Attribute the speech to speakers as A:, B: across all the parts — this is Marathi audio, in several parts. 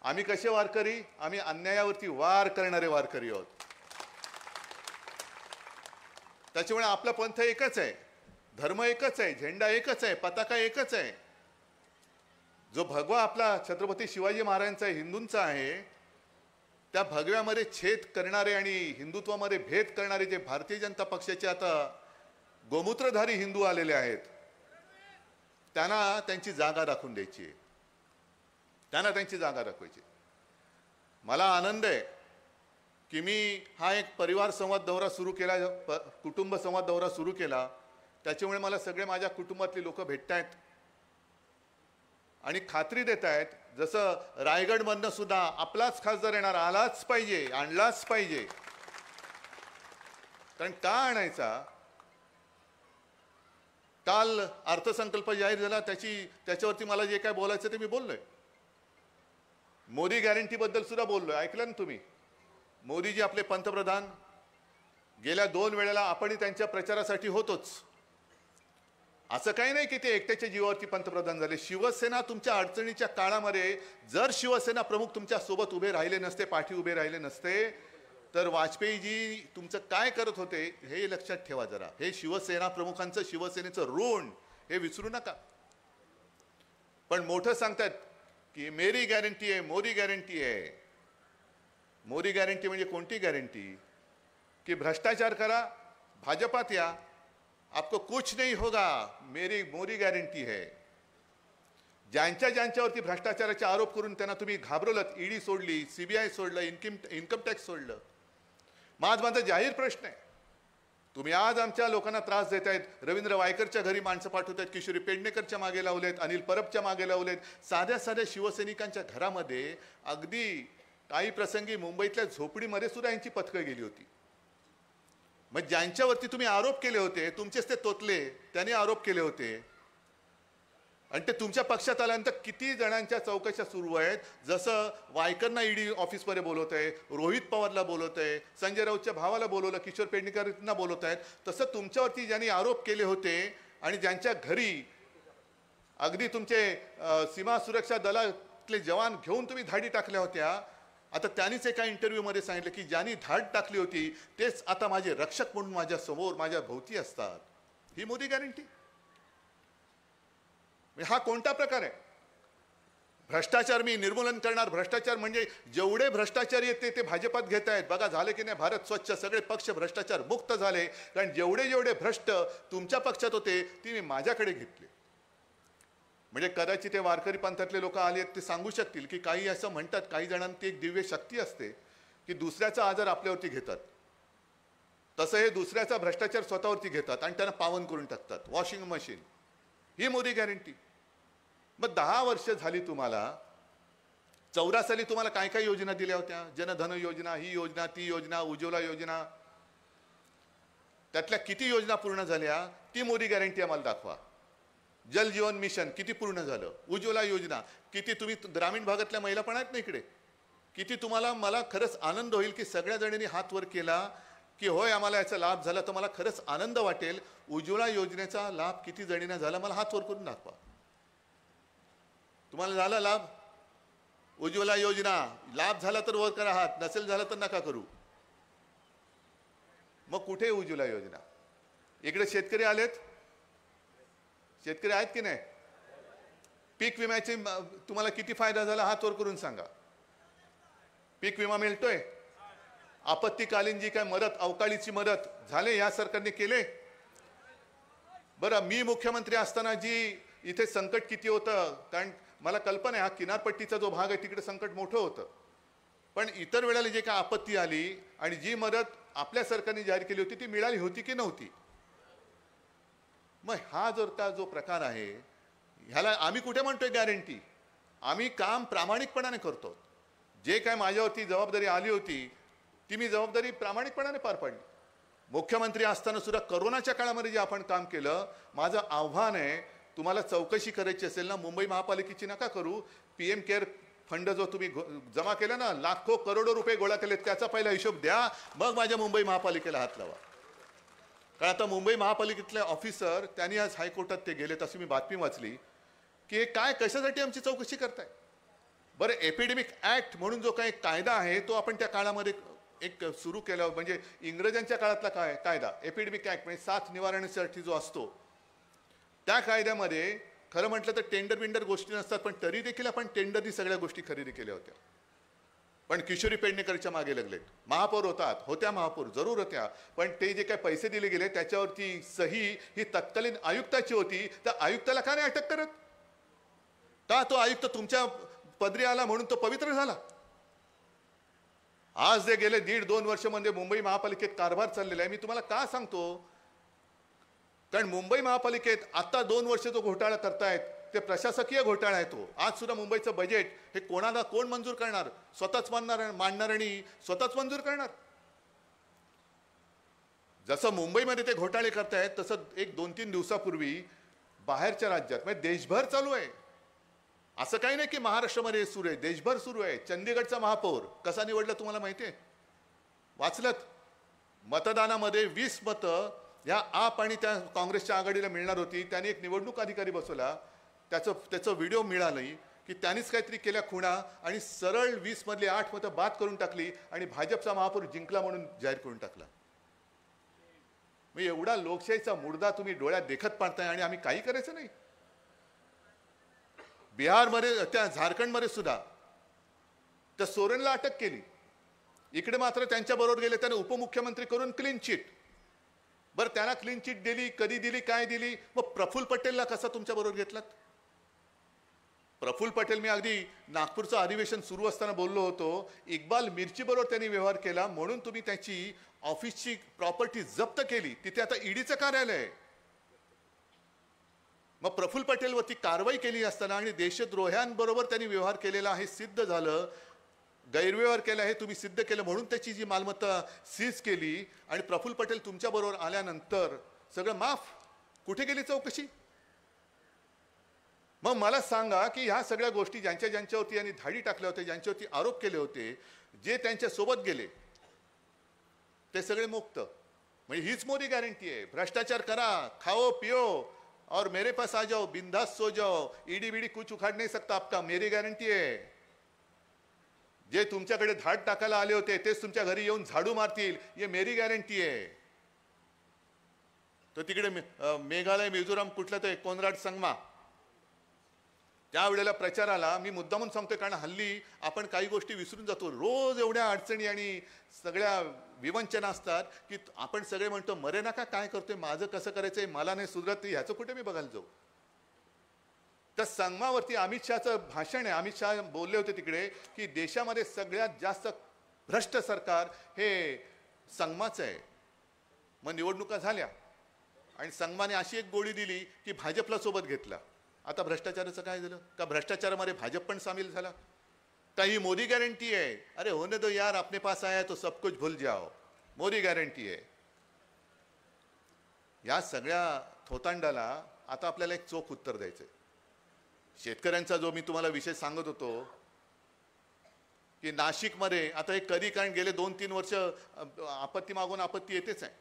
A: आम्ही कसे वारकरी? आम्ही अन्यायावरती वार करणारे वारकरी आहोत. त्याच्यामुळे आपला पंथ एकच आहे, धर्म एकच आहे, झेंडा एकच आहे, पताका एकच आहे. जो भगवा आपला छत्रपती शिवाजी महाराजांचा हिंदूंचा आहे, त्या भगव्यामध्ये छेद करणारे आणि हिंदुत्वामध्ये भेद करणारे जे भारतीय जनता पक्षाचे आता गोमूत्रधारी हिंदू आलेले आहेत, त्यांना त्यांची जागा दाखवून द्यायची आहे, त्यांना त्यांची जागा दाखवायची. मला आनंद आहे की मी हा एक परिवार संवाद दौरा सुरू केला, कुटुंब संवाद दौरा सुरू केला. त्याच्यामुळे मला सगळे माझ्या कुटुंबातली लोक भेटत आहेत आणि खात्री देत आहेत, जसं रायगडमधनं सुद्धा आपलाच खासदार येणार, आलाच पाहिजे, आणलाच पाहिजे. कारण का आणायचा? काल अर्थसंकल्प जाहीर झाला, त्याच्यावरती मला जे काय बोलायचं ते मी बोललोय. मोदी गॅरंटी बद्दल सुद्धा बोललोय, ऐकलं ना तुम्ही? मोदीजी आपले पंतप्रधान, गेल्या 2 वेळेला आपणही त्यांच्या प्रचारासाठी होतोच. असं काही नाही की ते एकट्याच्या जीवावरती पंतप्रधान झाले. शिवसेना तुमच्या अडचणीच्या काळामध्ये जर शिवसेना प्रमुख तुमच्या सोबत उभे राहिले नसते, पाठी उभे राहिले नसते, तर वाजपेयीजी तुमचं काय करत होते हे लक्षात ठेवा जरा. हे शिवसेना प्रमुखांचं, शिवसेनेचं ऋण हे विसरू नका. पण मोठं सांगतात की मेरी गॅरंटी आहे, मोदी गॅरंटी आहे. मोदी गॅरंटी म्हणजे कोणती गॅरंटी? कि भ्रष्टाचार करा, भाजपात या, आपको कुछ नहीं होगा, मेरी मोदी गॅरंटी है. ज्यांच्यावरती भ्रष्टाचाराचे आरोप करून त्यांना तुम्ही घाबरवलं, ईडी सोडली, सीबीआय सोडलं, इन्कम टॅक्स सोडलं. माझा जाहीर प्रश्न आहे, तुम्ही आज आमच्या लोकांना त्रास देत आहेत. रवींद्र वायकरच्या घरी माणसं पाठवत आहेत, किशोरी पेडणेकरच्या मागे लावलेत, अनिल परबच्या मागे लावलेत. साध्या शिवसैनिकांच्या घरामध्ये अगदी काही प्रसंगी मुंबईतल्या झोपडीमध्ये सुद्धा यांची पथकं गेली होती. मग ज्यांच्यावरती तुम्ही आरोप केले होते, तुमचेच ते तोतले, त्यांनी आरोप केले होते आणि ते तुमच्या पक्षात आल्यानंतर किती जणांच्या चौकशा सुरू आहेत. जसं वायकरना ईडी ऑफिसमध्ये बोलवत आहे, रोहित पवारला बोलवत आहे, संजय राऊतच्या भावाला बोलवलं, किशोर पेडणेकरांना बोलवत आहेत, तसं तुमच्यावरती ज्यांनी आरोप केले होते आणि ज्यांच्या घरी अगदी तुमचे सीमा सुरक्षा दलातले जवान घेऊन तुम्ही धाडी टाकल्या होत्या, आता त्यांनीच एका इंटरव्ह्यूमध्ये सांगितलं की ज्यांनी धाड टाकली होती तेच आता माझे रक्षक म्हणून माझ्या समोर, माझ्या भोवती असतात. ही मोदी गॅरंटी? हा कोणता प्रकार आहे? भ्रष्टाचार मी निर्मूलन करणार. भ्रष्टाचार म्हणजे जेवढे भ्रष्टाचारी आहेत ते भाजपात घेत आहेत. बघा झाले की नाही भारत स्वच्छ, सगळे पक्ष भ्रष्टाचार मुक्त झाले. कारण जेवढे भ्रष्ट तुमच्या पक्षात होते ती मी माझ्याकडे घेतले. म्हणजे कदाचित ते वारकरी पंथातले लोक आले ते सांगू शकतील की काही असं म्हणतात, काही जणांची एक दिव्य शक्ती असते की दुसऱ्याचा आजार आपल्यावरती घेतात, तसं हे दुसऱ्याचा भ्रष्टाचार स्वतःवरती घेतात आणि त्यांना पावन करून टाकतात. वॉशिंग मशीन ही मोदी गॅरंटी. मग 10 वर्ष झाली तुम्हाला. 14 साली तुम्हाला काय काय योजना दिल्या होत्या? जनधन योजना, ही योजना, ती योजना, उज्ज्वला योजना. त्यातल्या किती योजना पूर्ण झाल्या? ती मोदी गॅरंटी आम्हाला दाखवा. जल जीवन मिशन किती पूर्ण झालं? उज्ज्वला योजना किती? तुम्ही ग्रामीण भागातल्या महिला पण आहेत ना इकडे, किती तुम्हाला? मला खरंच आनंद होईल की सगळ्या जणांनी हात वर केला की होय आम्हाला याचा लाभ झाला, तर मला खरंच आनंद वाटेल. उज्ज्वला योजनेचा लाभ किती जणींना झाला मला हात वर करून दाखवा. तुम्हाला झाला लाभ? उज्ज्वला योजना लाभ झाला तर वर करा हात, नसेल झाला तर नका करू. मग कुठे उज्ज्वला योजना? इकडे शेतकरी आलेत, शेतकरी आहेत की नाही? पीक विम्याचे तुम्हाला किती फायदा झाला हात वर करून सांगा. पीक विमा मिळतोय? आपत्तीकालीन जी काय मदत, अवकाळीची मदत झाले या सरकारने केले? बरं, मी मुख्यमंत्री असताना जी इथे संकट किती होतं, कारण मला कल्पना आहे हा किनारपट्टीचा जो भाग आहे तिकडे संकट मोठं होतं, पण इतर वेळेला जे काय आपत्ती आली आणि जी मदत आपल्या सरकारने जाहीर केली होती ती मिळाली होती की नव्हती? मग हा जर का जो प्रकार आहे ह्याला आम्ही कुठे म्हणतोय गॅरंटी? आम्ही काम प्रामाणिकपणाने करतो. जे काय माझ्यावरती जबाबदारी आली होती ती मी जबाबदारी प्रामाणिकपणाने पार पाडली. मुख्यमंत्री असताना सुद्धा करोनाच्या काळामध्ये जे आपण काम केलं, माझं आव्हान आहे, तुम्हाला चौकशी करायची असेल ना मुंबई महापालिकेची नका करू, PM केअर फंड जो तुम्ही जमा केला ना, लाखो करोडो रुपये गोळा केले, त्याचा पहिला हिशोब द्या, मग माझ्या मुंबई महापालिकेला हात लावा. कारण आता मुंबई महापालिकेतले ऑफिसर त्यांनी आज हायकोर्टात ते गेलेत अशी मी बातमी वाचली की काय कशासाठी आमची चौकशी करताय? बरं, एपिडेमिक ऍक्ट म्हणून जो काही कायदा आहे तो आपण त्या काळामध्ये एक सुरू केला, म्हणजे इंग्रजांच्या काळातला कायदा एपिडेमिक ऍक्ट म्हणजे साथ निवारणासाठी जो असतो, त्या कायद्यामध्ये खरं म्हटलं तर टेंडर बिंडर गोष्टी नसतात, पण तरी देखील आपण टेंडरनी सगळ्या गोष्टी खरेदी केल्या होत्या. पण किशोरी पेडणेकरच्या मागे लागलेत. महापौर होत्या महापौर जरूर होत्या, पण ते जे काही पैसे दिले गेले त्याच्यावरती सही ही तत्कालीन आयुक्ताची होती. त्या आयुक्ताला का नाही अटक करत? का तो आयुक्त तुमच्या पदरी आला म्हणून तो पवित्र झाला? आज जे गेले 1.5-2 वर्षामध्ये मुंबई महापालिकेत कारभार चाललेला आहे. मी तुम्हाला का सांगतो, कारण मुंबई महापालिकेत आता 2 वर्ष जो घोटाळा करतायत ते प्रशासकीय घोटाळा आहे. तो आज सुद्धा मुंबईचं बजेट हे कोण मंजूर करणार? स्वतःच मांडणार आणि स्वतःच मंजूर करणार. जसं मुंबईमध्ये ते घोटाळे करतायत तसं एक 2-3 दिवसापूर्वी बाहेरच्या राज्यात म्हणजे देशभर चालू आहे. असं काही नाही की महाराष्ट्रामध्ये सुरू आहे, देशभर सुरू आहे. चंदीगडचा महापौर कसा निवडला तुम्हाला माहिती आहे? वाचलत? मतदानामध्ये 20 मतं या आप आणि त्या काँग्रेसच्या आघाडीला मिळणार होती. त्यांनी एक निवडणूक अधिकारी बसवला, त्याचं व्हिडिओ मिळाली की त्यांनीच काहीतरी केल्या खुणा आणि सरळ 20 मधली 8 मतं बाद करून टाकली आणि भाजपचा महापौर जिंकला म्हणून जाहीर करून टाकला. मग एवढा लोकशाहीचा मुर्दा तुम्ही डोळ्यात देखत पाडताय आणि आम्ही काही करायचं नाही. बिहारमध्ये, त्या झारखंडमध्ये सुद्धा त्या सोरेनला अटक केली. इकडे मात्र त्यांच्या बरोबर गेले, त्याने उपमुख्यमंत्री करून क्लीन चिट. बरं, त्यांना क्लीन चिट दिली, कधी दिली, काय दिली? मग प्रफुल्ल पटेलला कसा तुमच्या बरोबर घेतलात? प्रफुल्ल पटेल, मी अगदी नागपूरचं अधिवेशन सुरू असताना बोललो होतो, इक्बाल मिर्ची बरोबर त्यांनी व्यवहार केला म्हणून तुम्ही त्याची ऑफिसची प्रॉपर्टी जप्त केली. तिथे आता ईडीचं कार्यालय आहे. मग प्रफुल्ल पटेलवरती कारवाई केली असताना आणि देशद्रोह्यांबरोबर त्यांनी व्यवहार केलेला हे सिद्ध झालं, गैरव्यवहार केला हे तुम्ही सिद्ध केलं म्हणून त्याची जी मालमत्ता सीज केली आणि प्रफुल्ल पटेल तुमच्या बरोबर आल्यानंतर सगळं माफ. कुठे गेली चौकशी? मग मला सांगा की ह्या सगळ्या गोष्टी ज्यांच्यावरती यांनी धाडी टाकल्या होत्या, ज्यांच्यावरती आरोप केले होते, जे त्यांच्या सोबत गेले ते सगळे मुक्त. म्हणजे हीच मोदी गॅरंटी आहे. भ्रष्टाचार करा, खाओ पिओ और मेरे पास आ जाओ, बिंदास सो जाओ, ईडी बीडी कुछ उखाड़ नहीं सकता आपका, मेरी गॅरंटी आहे. जे तुमच्याकडे धाड टाकायला आले होते तेच तुमच्या घरी येऊन झाडू मारतील, ये मेरी गॅरंटी आहे. तो तिकडे मेघालय मिझोराम कुठला तर कोनराड संगमा, त्यावेळेला प्रचाराला मी मुद्दामून सांगतोय कारण हल्ली आपण काही गोष्टी विसरून जातो. रोज एवढ्या अडचणी आणि सगळ्या विवंचना असतात की आपण सगळे म्हणतो मरे नका, काय करतोय, माझं कसं करायचंय, मला नाही सुधरत, ह्याचं कुठे मी बघायला जाऊ. त्या संगमावरती अमित शहाचं भाषण आहे. अमित शहा बोलले होते तिकडे की देशामध्ये सगळ्यात जास्त भ्रष्ट सरकार हे संगमाचं आहे. मग निवडणुका झाल्या आणि संगमाने अशी एक गोळी दिली की भाजपला सोबत घेतला. आता भ्रष्टाचाराचं काय झालं? का भ्रष्टाचारामध्ये भाजप पण सामील झाला? का ही मोदी गॅरंटी आहे? अरे होने दो यार, अपने पास आया तो सब कुछ भूल जाओ, मोदी गॅरंटी आहे. या सगळ्या थोतांडाला आता आपल्याला एक चोख उत्तर द्यायचंय. शेतकऱ्यांचा जो मी तुम्हाला विषय सांगत होतो की नाशिकमध्ये आता हे कधी, कारण गेले 2-3 वर्ष आपत्ती मागून आपत्ती येतेच आहे.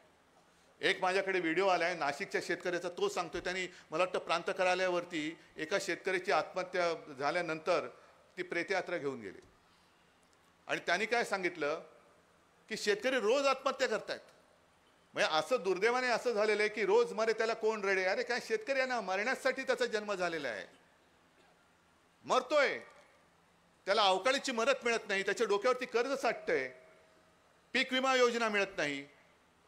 A: एक माझ्याकडे व्हिडिओ आलाय नाशिकच्या शेतकऱ्याचा, तो सांगतोय त्यांनी मला वाटतं प्रांत कार्यालयावरती एका शेतकऱ्याची आत्महत्या झाल्यानंतर ती प्रेतयात्रा घेऊन गेली आणि त्यांनी काय सांगितलं की शेतकरी रोज आत्महत्या करतायत. म्हणजे असं दुर्दैवाने असं झालेलं आहे की रोज मरे त्याला कोण रडे. अरे काय शेतकरी आहे ना, मरण्यासाठी त्याचा जन्म झालेला आहे, मरतोय, त्याला अवकाळीची मदत मिळत नाही, त्याच्या डोक्यावरती कर्ज साठतंय, पीक विमा योजना मिळत नाही,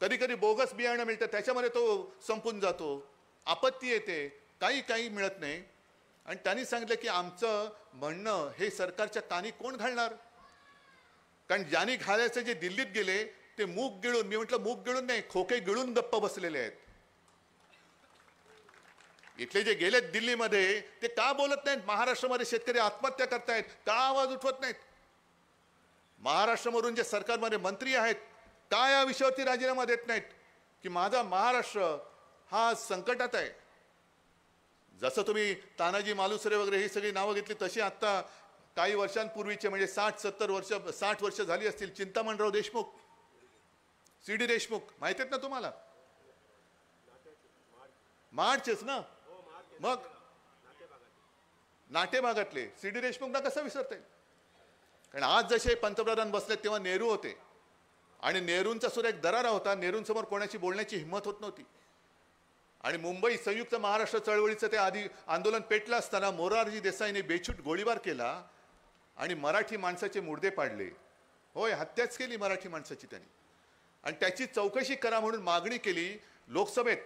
A: कधी कधी बोगस बियाणं मिळतं त्याच्यामध्ये तो संपून जातो, आपत्ती येते, काही मिळत नाही. आणि त्यांनी सांगितलं की आमचं म्हणणं हे सरकारच्या कानी कोण घालणार? कारण ज्यांनी घालायचं जे दिल्लीत गेले ते मूग गिळून, मी म्हटलं मूग गिळून नाही, खोके गिळून गप्प बसलेले आहेत. इथले जे गेलेत दिल्लीमध्ये ते का बोलत नाहीत? महाराष्ट्रामध्ये शेतकरी आत्महत्या करतायत, का आवाज उठवत नाहीत? महाराष्ट्रामधून जे सरकारमध्ये मंत्री आहेत का या विषयावरती राजीनामा देत नाहीत की माझा महाराष्ट्र हा संकटात आहे? जसं तुम्ही तानाजी मालुसरे वगैरे ही सगळी नावं घेतली तशी आता काही वर्षांपूर्वीचे म्हणजे 60 वर्ष झाली असतील, चिंतामणराव देशमुख, CD देशमुख माहिती आहेत ना तुम्हाला? मार्चच ना, मग नाटे भागातले CD देशमुखना कसं विसरता येईल? कारण आज जसे पंतप्रधान बसले तेव्हा नेहरू होते आणि नेहरूंचा सुद्धा एक दरारा होता. नेहरूंसमोर कोणाची बोलण्याची हिंमत होत नव्हती. आणि मुंबई संयुक्त महाराष्ट्र चळवळीचं ते आधी आंदोलन पेटलं असताना मोरारजी देसाईने बेछूट गोळीबार केला आणि मराठी माणसाचे मुर्दे पाडले. होय, हत्याच केली मराठी माणसाची त्यांनी. आणि त्याची चौकशी करा म्हणून मागणी केली लोकसभेत.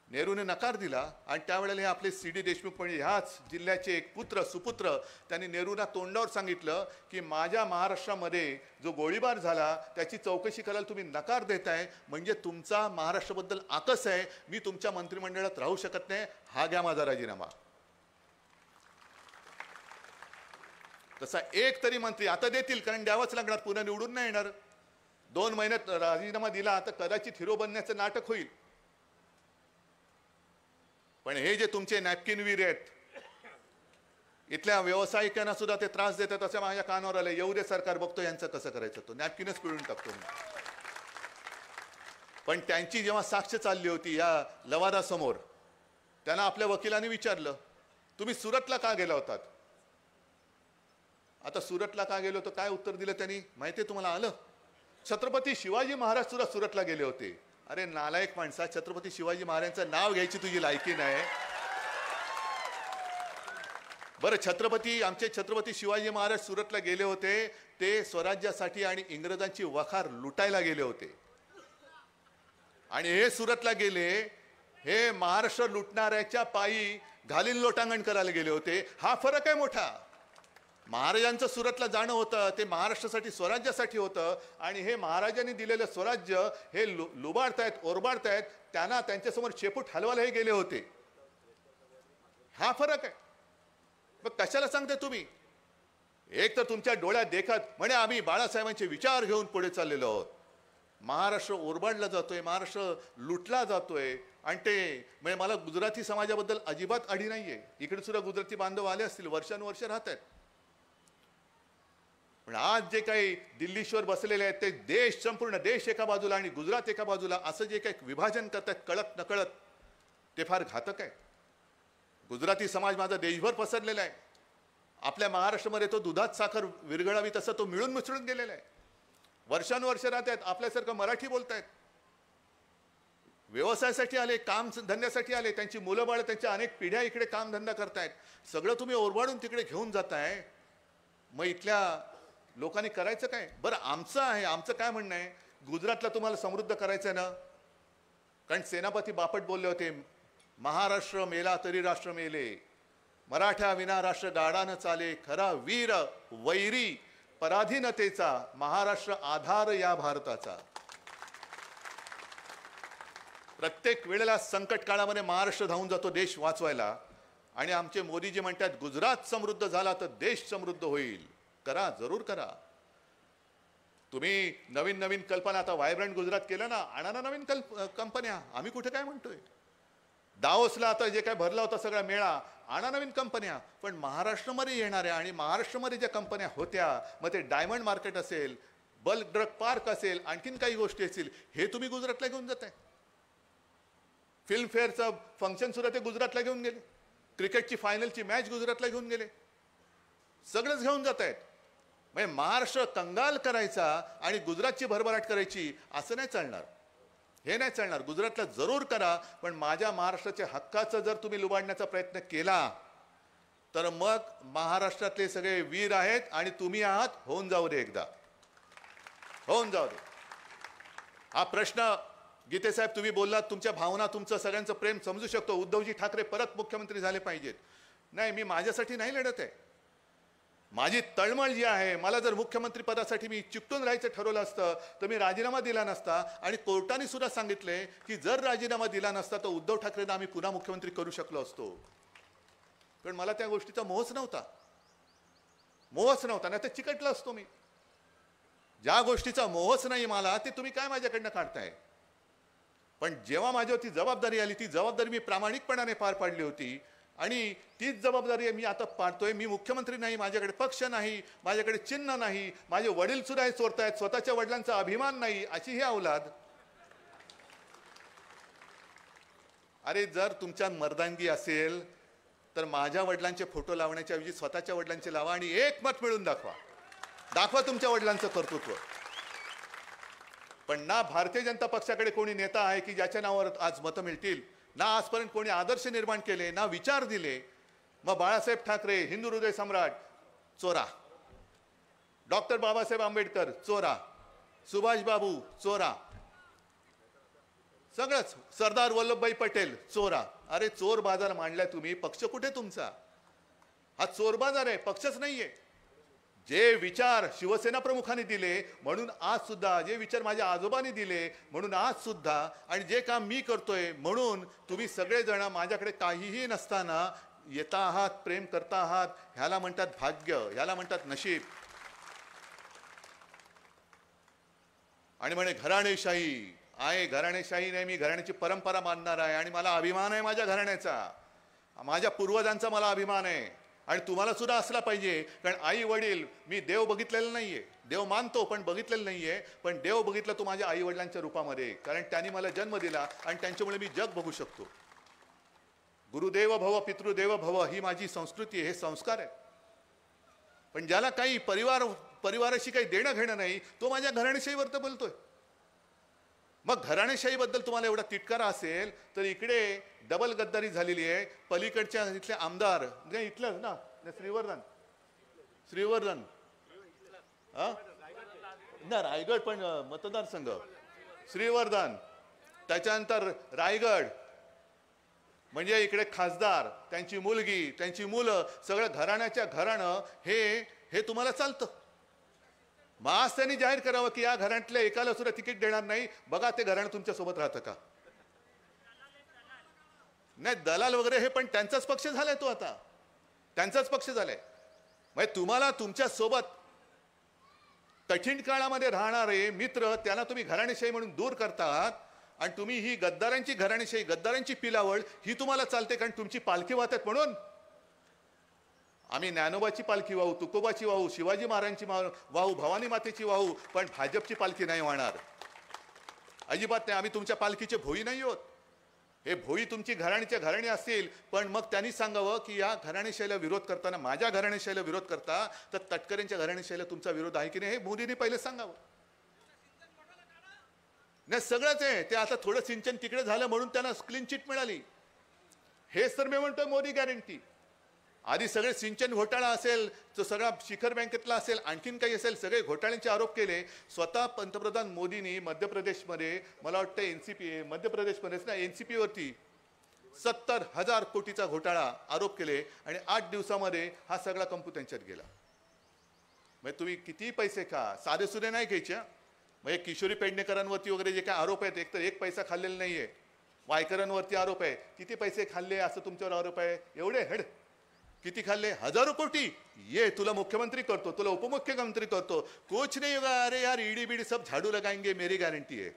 A: नेहरूने नकार दिला आणि त्यावेळेला हे आपले सी डी देशमुख म्हणजे ह्याच जिल्ह्याचे एक पुत्र सुपुत्र त्यांनी नेहरूंना तोंडावर सांगितलं की माझ्या महाराष्ट्रामध्ये जो गोळीबार झाला त्याची चौकशी करायला तुम्ही नकार देताय म्हणजे तुमचा महाराष्ट्राबद्दल आकस आहे. मी तुमच्या मंत्रिमंडळात राहू शकत नाही. हा घ्या माझा राजीनामा. तसा एक तरी मंत्री आता देतील, कारण द्यावाच लागणार, पुन्हा निवडून नाही येणार. 2 महिन्यात राजीनामा दिला तर कदाचित हिरो बनण्याचं नाटक होईल. पण हे जे तुमचे नॅपकिन वीर आहेत, इथल्या व्यावसायिकांना सुद्धा ते त्रास देतात असं माझ्या कानावर आलं. येऊ दे, सरकार बघतो यांचं कसं करायचं. तो नॅपकिनच पिळून टाकतो. पण त्यांची जेव्हा साक्ष चालली होती या लवादासमोर, त्यांना आपल्या वकिलांनी विचारलं तुम्ही सुरतला का गेला होतात. आता सुरतला का गेलो तर काय उत्तर दिलं त्यांनी माहिती आहे तुम्हाला? आलं, छत्रपती शिवाजी महाराज सुद्धा सुरतला गेले होते. अरे नालायक माणसा, छत्रपती शिवाजी महाराजांचं नाव घ्यायची तुझी लायकी नाही. बरं, आमचे छत्रपती शिवाजी महाराज सुरतला गेले होते ते स्वराज्यासाठी आणि इंग्रजांची वखार लुटायला गेले होते. आणि हे सुरतला गेले हे महाराष्ट्र लुटणाऱ्याच्या पायी घालील लोटांगण करायला गेले होते. हा फरक आहे मोठा. महाराजांचं सुरतला जाणं होतं ते महाराष्ट्रासाठी स्वराज्यासाठी होतं आणि हे महाराजांनी दिलेलं स्वराज्य हे लुबाडतायत ओरबाडतायत. त्यांना त्यांच्यासमोर शेपूट हलवायला हे गेले होते. हा फरक आहे. मग कशाला सांगते तुम्ही? एक तर तुमच्या डोळ्यात देखत म्हणे आम्ही बाळासाहेबांचे विचार घेऊन पुढे चाललेलो आहोत. महाराष्ट्र ओरबाडला जातोय, महाराष्ट्र लुटला जातोय. आणि ते म्हणजे मला गुजराती समाजाबद्दल अजिबात आढी नाहीये. इकडे सुद्धा गुजराती बांधव आले असतील, वर्षानुवर्ष राहत आहेत. पण आज जे काही दिल्लीश्वर बसलेले आहेत ते देश, संपूर्ण देश एका बाजूला आणि गुजरात एका बाजूला, असं जे काही विभाजन करतात कळत नकळत, ते फार घातक आहे. गुजराती समाज माझा देशभर पसरलेला आहे. आपल्या महाराष्ट्रामध्ये तो दुधात साखर विरघळावी तसं तो मिळून मिसळून गेलेला आहे. वर्षानुवर्ष राहत आहेत, आपल्यासारखं मराठी बोलतायत, व्यवसायासाठी आले, काम धंद्यासाठी आले, त्यांची मुलं बाळ त्यांच्या अनेक पिढ्या इकडे काम धंदा करतायत. सगळं तुम्ही ओरबाडून तिकडे घेऊन जाताय. मग इथल्या लोकांनी करायचं काय? बरं, आमचं काय म्हणणं आहे, गुजरातला तुम्हाला समृद्ध करायचं आहे ना. कारण सेनापती बापट बोलले होते महाराष्ट्र मेला तरी राष्ट्र मेले, मराठा विना राष्ट्र गाडा न चाले, खरा वीर वैरी पराधीनतेचा, महाराष्ट्र आधार या भारताचा. प्रत्येक वेळेला संकट काळामध्ये महाराष्ट्र धावून जातो देश वाचवायला. आणि आमचे मोदीजी म्हणतात गुजरात समृद्ध झाला तर देश समृद्ध होईल. करा, जरूर करा. तुम्ही नवीन नवीन कल्पना, आता व्हायब्रंट गुजरात केलं ना, आणा ना नवीन कंपन्या. आम्ही कुठे काय म्हणतोय. दावोसला आता जे काय भरला होता सगळा मेळा, आणा नवीन कंपन्या. पण महाराष्ट्रामध्ये येणाऱ्या आणि महाराष्ट्रामध्ये ज्या कंपन्या होत्या, मग ते डायमंड मार्केट असेल, बल्क ड्रग पार्क असेल, आणखीन काही गोष्टी असतील, हे तुम्ही गुजरातला घेऊन जाताय. फिल्मफेअरचं फंक्शन सुद्धा ते गुजरातला घेऊन गेले. क्रिकेटची फायनलची मॅच गुजरातला घेऊन गेले. सगळंच घेऊन जात आहेत. म्हणजे महाराष्ट्र कंगाल करायचा आणि गुजरातची भरभराट करायची असं नाही चालणार. हे नाही चालणार. गुजरातला जरूर करा, पण माझ्या महाराष्ट्राच्या हक्काचं जर तुम्ही लुबाडण्याचा प्रयत्न केला तर मग महाराष्ट्रातले सगळे वीर आहेत आणि तुम्ही आहात, होऊन जाऊ दे, एकदा होऊन जाऊ दे. हा प्रश्न गीतेसाहेब तुम्ही बोललात, तुमच्या भावना, तुमचं सगळ्यांचं प्रेम समजू शकतो. उद्धवजी ठाकरे परत मुख्यमंत्री झाले पाहिजेत. नाही, मी माझ्यासाठी नाही लढत आहे. माझी तळमळ जी आहे, मला जर मुख्यमंत्री पदासाठी मी चिकटून राहायचं ठरवलं असतं तर मी राजीनामा दिला नसता. आणि कोर्टाने सुद्धा सांगितले की जर राजीनामा दिला नसता तर उद्धव ठाकरेंना आम्ही पुन्हा मुख्यमंत्री करू शकलो असतो. पण मला त्या गोष्टीचा मोहच नव्हता. नाही तर चिकटलं असतो मी. ज्या गोष्टीचा मोहच नाही मला, ते तुम्ही काय माझ्याकडनं काढताय. पण जेव्हा माझ्यावरती जबाबदारी आली, ती जबाबदारी मी प्रामाणिकपणाने पार पाडली होती. आणि तीच जबाबदारी मी आता पाडतोय. मी मुख्यमंत्री नाही, माझ्याकडे पक्ष नाही, माझ्याकडे चिन्ह नाही, माझे वडील सुद्धा हे चोरतायत, स्वतःच्या वडिलांचा अभिमान नाही, अशी ही औलाद. अरे जर तुमच्या मर्दानगी असेल तर माझ्या वडिलांचे फोटो लावण्याच्या ऐवजी स्वतःच्या वडिलांचे लावा आणि एक मत मिळून दाखवा. दाखवा तुमच्या वडिलांचं कर्तृत्व. पण ना भारतीय जनता पक्षाकडे कोणी नेता आहे की ज्याच्या नावावर आज मतं मिळतील, ना आजपर्यंत कोणी आदर्श निर्माण केले, ना विचार दिले. मग बाळासाहेब ठाकरे हिंदू हृदय सम्राट चोरा, डॉक्टर बाबासाहेब आंबेडकर चोरा, सुभाष बाबू चोरा, सगळंच, सरदार वल्लभभाई पटेल चोरा. अरे चोर बाजार मांडलाय तुम्ही, पक्ष कुठे तुमचा? हा चोर बाजार आहे, पक्षच नाहीये. जे विचार शिवसेना प्रमुखांनी दिले म्हणून आज सुद्धा, जे विचार माझ्या आजोबांनी दिले म्हणून आज सुद्धा, आणि जे काम मी करतोय म्हणून तुम्ही सगळेजण माझ्याकडे काहीही नसताना येता आहात, प्रेम करता आहात. ह्याला म्हणतात भाग्य, ह्याला म्हणतात नशीब. आणि म्हणे घराणेशाही आहे, घराणेशाही नाही, मी घराण्याची परंपरा मानणार आहे आणि मला अभिमान आहे माझ्या घराण्याचा, माझ्या पूर्वजांचा मला अभिमान आहे. आणि तुम्हाला सुद्धा असला पाहिजे, कारण आई वडील, मी देव बघितलेला नाहीये, देव मानतो पण बघितलेलं नाहीये, पण देव बघितलं तो माझ्या आई वडिलांच्या रूपामध्ये, कारण त्यांनी मला जन्म दिला आणि त्यांच्यामुळे मी जग बघू शकतो. गुरुदेव भव पितृदेव भव ही माझी संस्कृती, हे संस्कार आहे. पण ज्याला काही परिवाराशी काही देणं घेणं नाही, तो माझ्या घराणेशाहीवर तर बोलतोय. मग घराणेशाहीबद्दल तुम्हाला एवढा तिटकारा असेल तर इकडे डबल गद्दारी झालेली आहे. पलीकडच्या इथले आमदार, इथलंच ना, श्रीवर्धन ना, रायगड पण मतदारसंघ, श्रीवर्धन, त्याच्यानंतर रायगड, म्हणजे इकडे खासदार, त्यांची मुलगी, त्यांची मुलं, सगळं घराण्याच्या घराणं हे तुम्हाला चालतं. मग आज त्यांनी जाहीर करावं की या घराण्यातल्या एकाला सुद्धा तिकीट देणार नाही. बघा ते घराणं तुमच्या सोबत राहतं का? नाही, दलाल वगैरे हे पण त्यांचाच पक्ष झालाय, तो आता त्यांचाच पक्ष झालाय. म्हणजे तुम्हाला तुमच्या सोबत कठीण काळामध्ये राहणारे मित्र, त्यांना तुम्ही घराणेशाही म्हणून दूर करतात आणि तुम्ही ही गद्दारांची घराणेशाही, गद्दारांची पिलावळ ही तुम्हाला चालते, कारण तुमची पालखी वाहतात म्हणून. आम्ही ज्ञानोबाची पालखी वाहू, तुकोबाची वाहू, शिवाजी महाराजांची वाहू, भवानी मातेची वाहू, पण भाजपची पालखी नाही वाहणार, अजिबात नाही. आम्ही तुमच्या पालखीचे भोई नाही आहोत. हे भोई तुमची घराणीच्या घराणी असतील, पण मग त्यांनी सांगावं की या घराणेशाहीला विरोध करताना, माझ्या घराणेशाहीला विरोध करता तर तटकरेंच्या घराणेशाहीला तुमचा विरोध आहे की नाही, हे मोदींनी पहिले सांगावं. नाही, सगळंच आहे ते. आता थोडं सिंचन तिकडे झालं म्हणून त्यांना क्लीन चिट मिळाली, हेच तर मी म्हणतोय मोदी गॅरंटी. आधी सगळे सिंचन घोटाळा असेल, तो सगळा शिखर बँकेतला असेल, आणखीन काही असेल, सगळे घोटाळ्यांचे आरोप केले. स्वतः पंतप्रधान मोदींनी मध्य प्रदेशमध्ये, मला वाटतं एनसीपी, मध्य प्रदेशमध्येच ना, एनसीपी वरती 70,000 कोटीचा घोटाळा आरोप केले आणि 8 दिवसामध्ये हा सगळा कंपू त्यांच्यात गेला. म्हणजे तुम्ही किती पैसे खा, साधे सुधे नाही घ्यायचे. म्हणजे किशोरी पेडणेकरांवरती वगैरे जे काय आरोप आहेत, एकतर एक पैसा खाल्लेला नाहीये. वायकरांवरती आरोप आहे, किती पैसे खाल्ले असं तुमच्यावर आरोप आहे. एवढे हेड किती खाल्ले? हजारो कोटी. ये तुला मुख्यमंत्री करतो, तुला उपमुख्यमंत्री करतो, कुछ नहीं होगा. अरे यार, ईडी बीडी सब झाडू लगाएंगे, मेरी गॅरंटी आहे.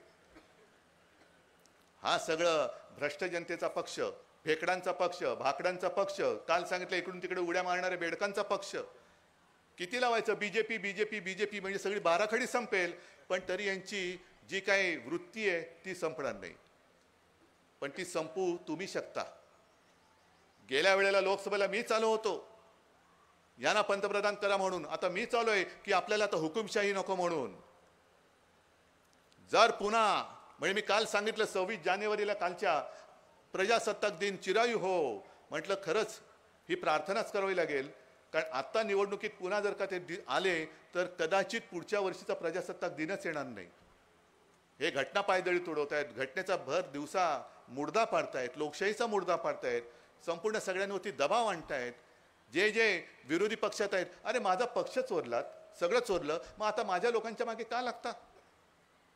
A: हा सगळं भ्रष्ट जनतेचा पक्ष, फेकडांचा पक्ष, भाकडांचा पक्ष, काल सांगितलं इकडून तिकडे उड्या मारणाऱ्या बेडकांचा पक्ष. किती लावायचं? बीजेपी बीजेपी बीजेपी, म्हणजे सगळी बाराखडी संपेल, पण तरी यांची जी काही वृत्ती आहे ती संपणार नाही. पण ती संपू तुम्ही शकता. गेल्या वेळेला लोकसभेला मी चालू होतो यांना पंतप्रधान करा म्हणून, आता मी चालू आहे की आपल्याला आता हुकुमशाही नको म्हणून. जर पुन्हा, म्हणजे मी काल सांगितलं 26 जानेवारीला कालच्या प्रजासत्ताक दिन चिरायू हो, म्हटलं खरंच ही प्रार्थनाच करावी लागेल, कारण आता निवडणुकीत पुन्हा जर का ते आले तर कदाचित पुढच्या वर्षीचा प्रजासत्ताक दिनच येणार नाही. हे घटना पायदळी तुडवतायत, घटनेचा भर दिवसा मुर्दा पाडतायत, लोकशाहीचा मुर्दा पाडतायत, संपूर्ण सगळ्यांवरती दबाव आणतायत. जे जे विरोधी पक्षात आहेत, अरे माझा पक्ष चोरलात, सगळं चोरलं, मग आता माझ्या लोकांच्या मागे का लागता?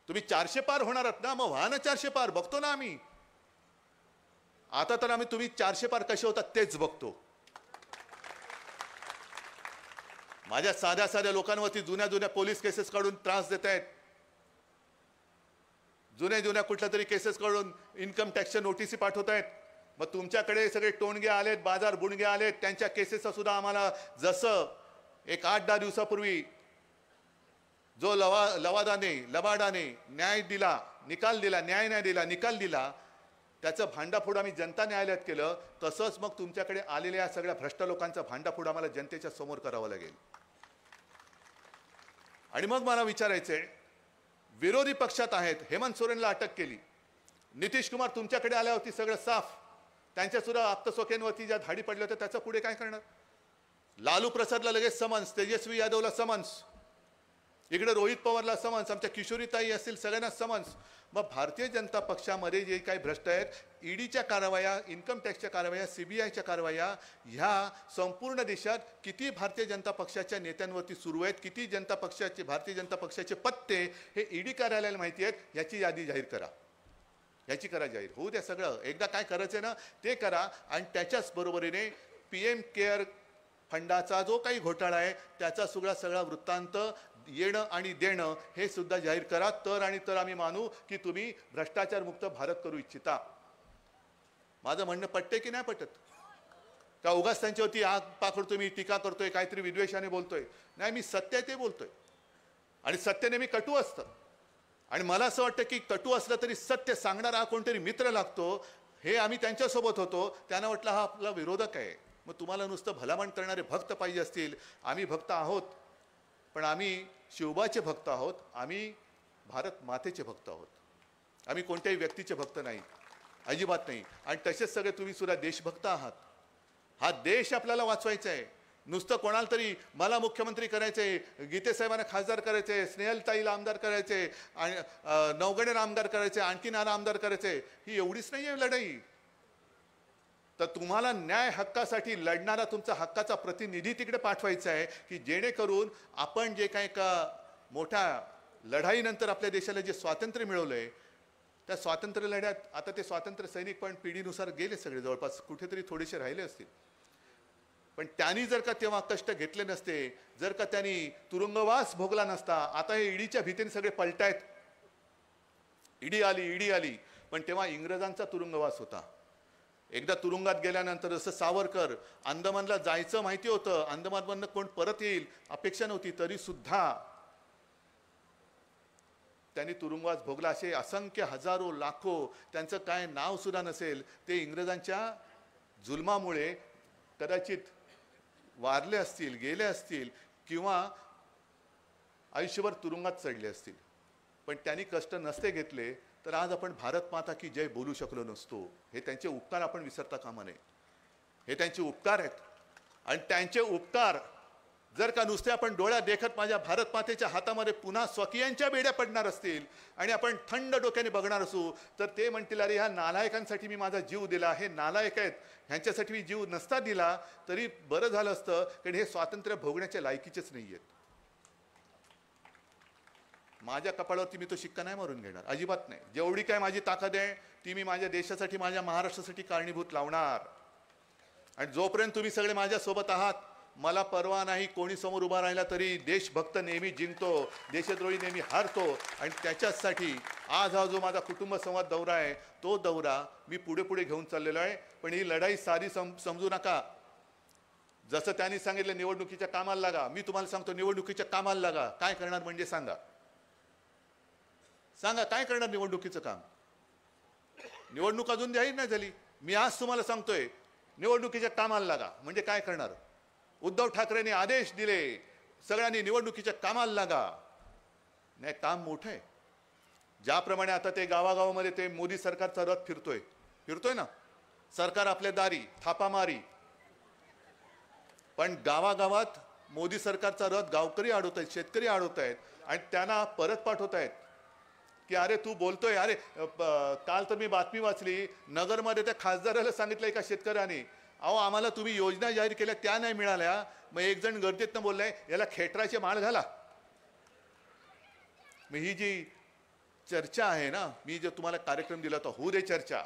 A: तुम्ही 400 पार होणार आहात ना, मग व्हा ना 400 पार, बघतो ना आम्ही. आता तर आम्ही तुम्ही 400 पार कसे होतात तेच बघतो. माझ्या साध्या साध्या लोकांवरती जुन्या जुन्या पोलीस केसेस काढून त्रास देत आहेत, जुन्या कुठल्या तरी केसेस काढून इन्कम टॅक्सच्या नोटिसी पाठवत आहेत. मग तुमच्याकडे सगळे टोणगे आलेत, बाजार बुणगे आलेत, त्यांच्या केसेसचा सुद्धा आम्हाला, जसं एक 8-10 दिवसापूर्वी जो लबाडाने न्याय दिला, निकाल दिला, न्याय नाही दिला, निकाल दिला, त्याचं भांडाफोड आम्ही जनता न्यायालयात केलं, तसंच मग तुमच्याकडे आलेल्या या सगळ्या भ्रष्ट लोकांचा भांडाफोड आम्हाला जनतेच्या समोर करावं लागेल. आणि मग मला विचारायचंय, विरोधी पक्षात आहेत, हेमंत सोरेनला अटक केली, नितीश कुमार तुमच्याकडे आल्या होती, सगळं साफ, त्यांच्या सुद्धा आप्तस्वकीयांवरती ज्या धाडी पडल्या होत्या त्याचं पुढे काय करणार? लालू प्रसादला लगेच समन्स, तेजस्वी यादवला समन्स, इकडे रोहित पवारला समन्स, आमच्या किशोरीताई असतील सगळ्यांना समन्स. मग भारतीय जनता पक्षामध्ये जे काही भ्रष्ट आहेत, ईडीच्या कारवाया, इन्कम टॅक्सच्या कारवाया, सीबीआयच्या कारवाया, ह्या संपूर्ण देशात किती भारतीय जनता पक्षाच्या नेत्यांवरती सुरू आहेत, किती भारतीय जनता पक्षाचे पत्ते हे ईडी कार्यालयाला माहिती आहेत, याची यादी जाहीर करा, याची करा जाहीर. होऊ द्या सगळं, एकदा काय करायचं ना ते करा. आणि त्याच्याच बरोबरीने PM केअर फंडाचा जो काही घोटाळा आहे त्याचा सगळा वृत्तांत येणं आणि देणं हे सुद्धा जाहीर करा. तर आम्ही मानू की तुम्ही भ्रष्टाचारमुक्त भारत करू इच्छिता. माझं म्हणणं पटते की नाही पटत? का उगाच त्यांच्यावरती आग पाकडतोय, मी टीका करतोय, काहीतरी विद्वेषाने बोलतोय? नाही, मी सत्य आहे ते बोलतोय. आणि सत्य नेहमी कटू असतं. आणि मला असं वाटतं की कटू असलं तरी सत्य सांगणारा कोणतरी मित्र लागतो. हे आम्ही त्यांच्यासोबत होतो, त्यांना वाटलं हा आपला विरोधक आहे. मग तुम्हाला नुसतं भलामण करणारे भक्त पाहिजे असतील. आम्ही भक्त आहोत, पण आम्ही शिवबाचे भक्त आहोत, आम्ही भारत मातेचे भक्त आहोत. आम्ही कोणत्याही व्यक्तीचे भक्त नाही, अजिबात नाही. आणि तसेच सगळे तुम्ही सुद्धा देशभक्त आहात. हा देश आपल्याला वाचवायचा आहे. नुसतं कोणाला तरी मला मुख्यमंत्री करायचे, गीते साहेबांना खासदार करायचे, स्नेहलताईला आमदार करायचे, आणि नवगणेला आमदार करायचे, आणखीन आमदार करायचे, ही एवढीच नाही आहे लढाई. तर तुम्हाला न्याय हक्कासाठी लढणारा तुमचा हक्काचा प्रतिनिधी तिकडे पाठवायचा आहे, की जेणेकरून आपण जे काही का मोठ्या लढाईनंतर आपल्या देशाला जे स्वातंत्र्य मिळवलंय, त्या स्वातंत्र्य लढ्यात आता ते स्वातंत्र्य सैनिक पण पिढीनुसार गेले सगळे, जवळपास कुठेतरी थोडेसे राहिले असतील. पण त्यांनी जर का तेव्हा कष्ट घेतले नसते, जर का त्यांनी तुरुंगवास भोगला नसता, आता हे ईडीच्या भीतीने सगळे पलटायत. ईडी आली, पण तेव्हा इंग्रजांचा तुरुंगवास होता. एकदा तुरुंगात गेल्यानंतर जसं सावरकर अंदमानला जायचं माहिती होतं, अंदमानमधनं कोण परत येईल अपेक्षा नव्हती, तरी सुद्धा त्यांनी तुरुंगवास भोगला. असे असंख्य हजारो लाखो, त्यांचं काय नाव सुद्धा नसेल, ते इंग्रजांच्या जुलमामुळे कदाचित वारले असतील, गेले असतील, किंवा आयुष्यभर तुरुंगात चढले असतील. पण त्यांनी कष्ट नसते घेतले तर आज आपण भारत माता की जय बोलू शकलो नसतो. हे त्यांचे उपकार आपण विसरता कामा नये. हे त्यांचे उपकार आहेत. आणि त्यांचे उपकार जर का नुसते आपण डोळ्यात देखत माझ्या भारत मातेच्या हातामध्ये पुन्हा स्वकीयांच्या बेड्या पडणार असतील आणि आपण थंड डोक्याने बघणार असू, तर ते म्हणतील अरे ह्या नालायकांसाठी मी माझा जीव दिला, हे नालायक आहेत, ह्यांच्यासाठी मी जीव नसता दिला तरी बरं झालं असतं, कारण हे स्वातंत्र्य भोगण्याच्या लायकीचेच नाही आहेत. माझ्या कपाळावरती मी तो शिक्का नाही मारून घेणार, अजिबात नाही. जेवढी काय माझी ताकद आहे ती मी माझ्या देशासाठी, माझ्या महाराष्ट्रासाठी कारणीभूत लावणार. आणि जोपर्यंत तुम्ही सगळे माझ्या सोबत आहात, मला परवा नाही कोणी समोर उभा राहिला तरी देशभक्त नेहमी जिंकतो, देशद्रोही नेहमी हारतो. आणि त्याच्यासाठी आज हा जो माझा कुटुंब संवाद दौरा आहे, तो दौरा मी पुढे पुढे घेऊन चाललेलो आहे. पण ही लढाई साधी समजू नका. जसं त्यांनी सांगितलं निवडणुकीच्या कामाला लागा, मी तुम्हाला सांगतो निवडणुकीच्या कामाला लागा. काय करणार म्हणजे सांगा काय करणार निवडणुकीचं काम? निवडणूक अजून जाहीर नाही झाली, मी आज तुम्हाला सांगतोय निवडणुकीच्या कामाला लागा. म्हणजे काय करणार? उद्धव ठाकरेंनी आदेश दिले सगळ्यांनी निवडणुकीच्या कामाला लागा. नाही, काम मोठं आहे. ज्याप्रमाणे आता ते गावागावामध्ये ते मोदी सरकारचा रथ फिरतोय ना, सरकार आपल्या दारी थापामारी, पण गावागावात मोदी सरकारचा रथ गावकरी अडवत आहेत, शेतकरी अडवत आहेत, आणि त्यांना परत पाठवत आहेत की अरे तू बोलतोय. अरे काल तर मी बातमी वाचली, नगरमध्ये त्या खासदाराला सांगितलं एका शेतकऱ्याने, अहो आम्हाला तुम्ही योजना जाहीर केल्या त्या नाही मिळाल्या. मग एक जण गर्दीतनं बोललाय याला खेटराचे माळ घाला. मग ही जी चर्चा आहे ना, मी जो तुम्हाला कार्यक्रम दिला होता होऊ दे चर्चा,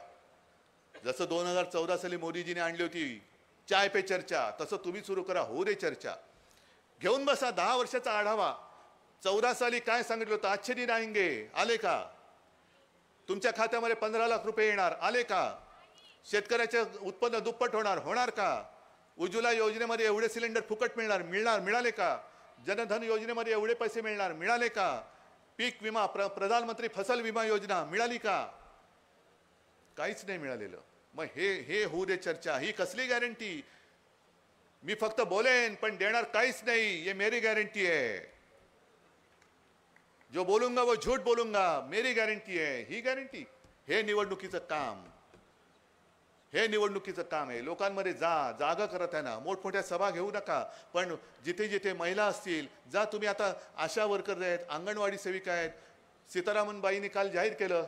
A: जसं 2014 साली मोदीजीने आणली होती चाय पे चर्चा, तसं तुम्ही सुरू करा होऊ दे चर्चा. घेऊन बसा 10 वर्षाचा आढावा. 14 साली काय सांगितलं होतं? अच्छे दिन आएंगे, आले का? तुमच्या खात्यामध्ये 15 लाख रुपये येणार, आले का? शेतकऱ्याचे उत्पन्न दुप्पट होणार का? उज्ज्वला योजनेमध्ये एवढे सिलेंडर फुकट मिळाले का? जनधन योजनेमध्ये एवढे पैसे मिळणार, मिळाले का? पीक विमा, प्रधानमंत्री फसल विमा योजना मिळाली का? काहीच नाही मिळालेलं. मग हे हे होऊ दे चर्चा, ही कसली गॅरंटी? मी फक्त बोलेन पण देणार काहीच नाही, ये मेरी गॅरंटी आहे. जो बोलूंगा वो झूठ बोलूंगा, मेरी गॅरंटी आहे. ही गॅरंटी? हे निवडणुकीचं काम, हे निवडणुकीचं काम आहे. लोकांमध्ये जा, जागा करा त्यांना, मोठमोठ्या सभा घेऊ नका, पण जिथे जिथे महिला असतील जा तुम्ही. आता आशा वर्कर आहेत, अंगणवाडी सेविका आहेत. सीतारामनबाईंनी काल जाहीर केलं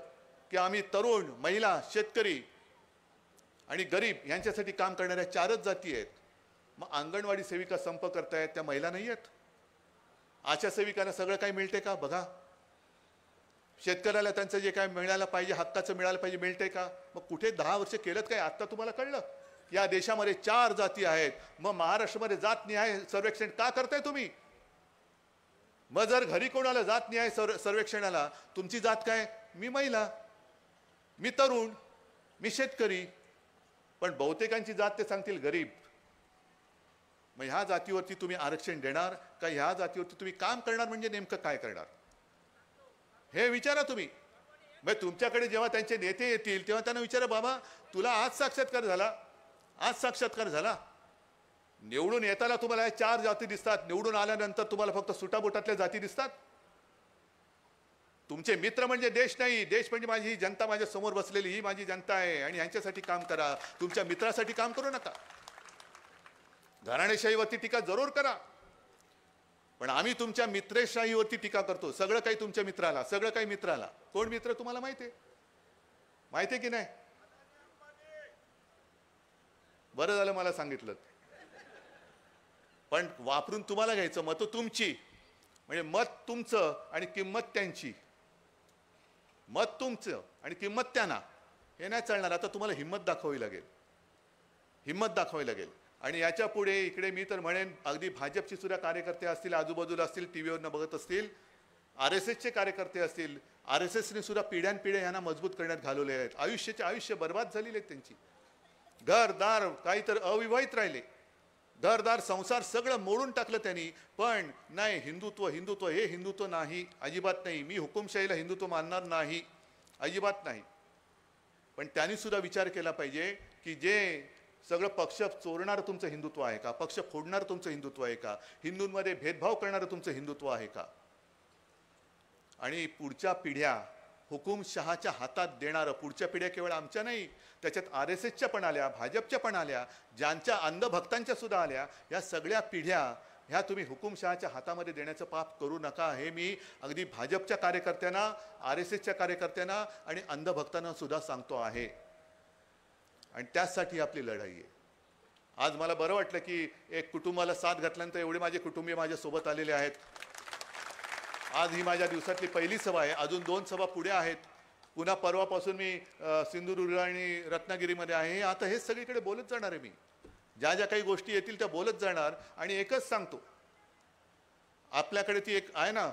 A: की आम्ही तरुण, महिला, शेतकरी आणि गरीब यांच्यासाठी काम करणाऱ्या 4च जाती आहेत. मग अंगणवाडी सेविका संप करतायत, त्या महिला नाही आहेत? आशा सेविकांना सगळं काही मिळते का बघा. शेतकऱ्याला त्यांचं जे काय मिळायला पाहिजे, हक्काचं मिळायला पाहिजे, मिळते का? मग कुठे 10 वर्ष केलं काय? आता तुम्हाला कळलं या देशामध्ये 4 जाती आहेत. मग महाराष्ट्रामध्ये जातनिहाय सर्वेक्षण का करताय तुम्ही? मग जर घरी कोणाला जातनिहाय सर्वेक्षणाला, तुमची जात काय? मी महिला, मी तरुण, मी शेतकरी, पण बहुतेकांची जात ते सांगतील गरीब. मग ह्या जातीवरती तुम्ही आरक्षण देणार का? ह्या जातीवरती तुम्ही काम करणार म्हणजे नेमकं काय करणार हे विचारा तुम्ही. मग तुमच्याकडे जेव्हा त्यांचे नेते येतील तेव्हा त्यांना विचारा, बाबा तुला आज साक्षात्कार झाला, आज साक्षात्कार झाला. निवडून येताना तुम्हाला 4 जाती दिसतात, निवडून आल्यानंतर तुम्हाला फक्त सुटाबुटातल्या जाती दिसतात. तुमचे मित्र म्हणजे देश नाही, देश म्हणजे माझी ही जनता, माझ्या समोर बसलेली ही माझी जनता आहे आणि ह्यांच्यासाठी काम करा. तुमच्या मित्रासाठी काम करू नका. घराणेशाहीवरती टीका जरूर करा, पण आम्ही तुमच्या मित्रशाहीवरती टीका करतो. सगळं काही तुमच्या मित्राला, सगळं काही मित्राला. कोण मित्र तुम्हाला माहिती आहे? माहिती आहे की नाही? बरं झालं मला सांगितलं. पण वापरून तुम्हाला घ्यायचं, मतं तुमची, म्हणजे मत तुमचं आणि किंमत त्यांची. मत तुमचं आणि किंमत त्यांना, हे नाही चालणार. आता तुम्हाला हिंमत दाखवावी लागेल, हिंमत दाखवावी लागेल. आणि याच्या पुढे इकडे मी तर म्हणेन, अगदी भाजपचे सुद्धा कार्यकर्ते असतील, आजूबाजूला असतील, टीव्हीवरनं बघत असतील, RSSचे कार्यकर्ते असतील, RSSने सुद्धा पिढ्यानपिढ्या यांना मजबूत करण्यात घालवले आहेत. आयुष्याचे आयुष्य बर्बाद झालेले आहेत त्यांची. घरदार काही तर अविवाहित राहिले, घरदार संसार सगळं मोडून टाकलं त्यांनी. पण नाही, हिंदुत्व, हिंदुत्व, हे हिंदुत्व नाही, अजिबात नाही. मी हुकुमशाहीला हिंदुत्व मानणार नाही, अजिबात नाही. पण त्यांनी सुद्धा विचार केला पाहिजे की जे सगळं पक्ष चोरणारं तुमचं हिंदुत्व आहे का? पक्ष फोडणारं तुमचं हिंदुत्व आहे का? हिंदूंमध्ये भेदभाव करणारं तुमचं हिंदुत्व आहे का? आणि पुढच्या पिढ्या हुकुमशहाच्या हातात देणारं, पुढच्या पिढ्या केवळ आमच्या नाही, त्याच्यात RSSच्या पण आल्या, भाजपच्या पण आल्या, ज्यांच्या अंधभक्तांच्या सुद्धा आल्या. या सगळ्या पिढ्या ह्या तुम्ही हुकुमशहाच्या हातामध्ये देण्याचं पाप करू नका. हे मी अगदी भाजपच्या कार्यकर्त्यांना, RSSच्या कार्यकर्त्यांना आणि अंधभक्तांना सुद्धा सांगतो आहे. आणि त्यासाठी आपली लढाई आहे. आज मला बरं वाटलं की एक कुटुंबाला साथ घातल्यानंतर एवढे माझे कुटुंबीय माझ्यासोबत आलेले आहेत. आज ही माझ्या दिवसातली पहिली सभा आहे. अजून 2 सभा पुढे आहेत. पुन्हा परवापासून मी सिंधुदुर्ग आणि रत्नागिरीमध्ये आहे. आता हे सगळीकडे बोलत जाणार आहे. मी ज्या ज्या काही गोष्टी येतील त्या बोलत जाणार. आणि एकच सांगतो, आपल्याकडे ती एक आहे ना,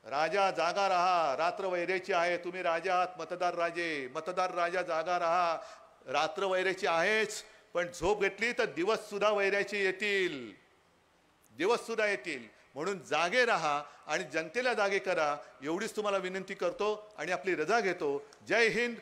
A: राजा जागा रहा, रात्र वैरेची आहे. तुम्ही राजा आहात, मतदार राजे, मतदार राजा जागा रहा. रात्र वैरेची आहेच, पण झोप घेतली तर दिवस सुद्धा वैरायचे येतील, दिवस सुद्धा येतील. म्हणून जागे रहा आणि जनतेला जागे करा, एवढीच तुम्हाला विनंती करतो आणि आपली रजा घेतो. जय हिंद.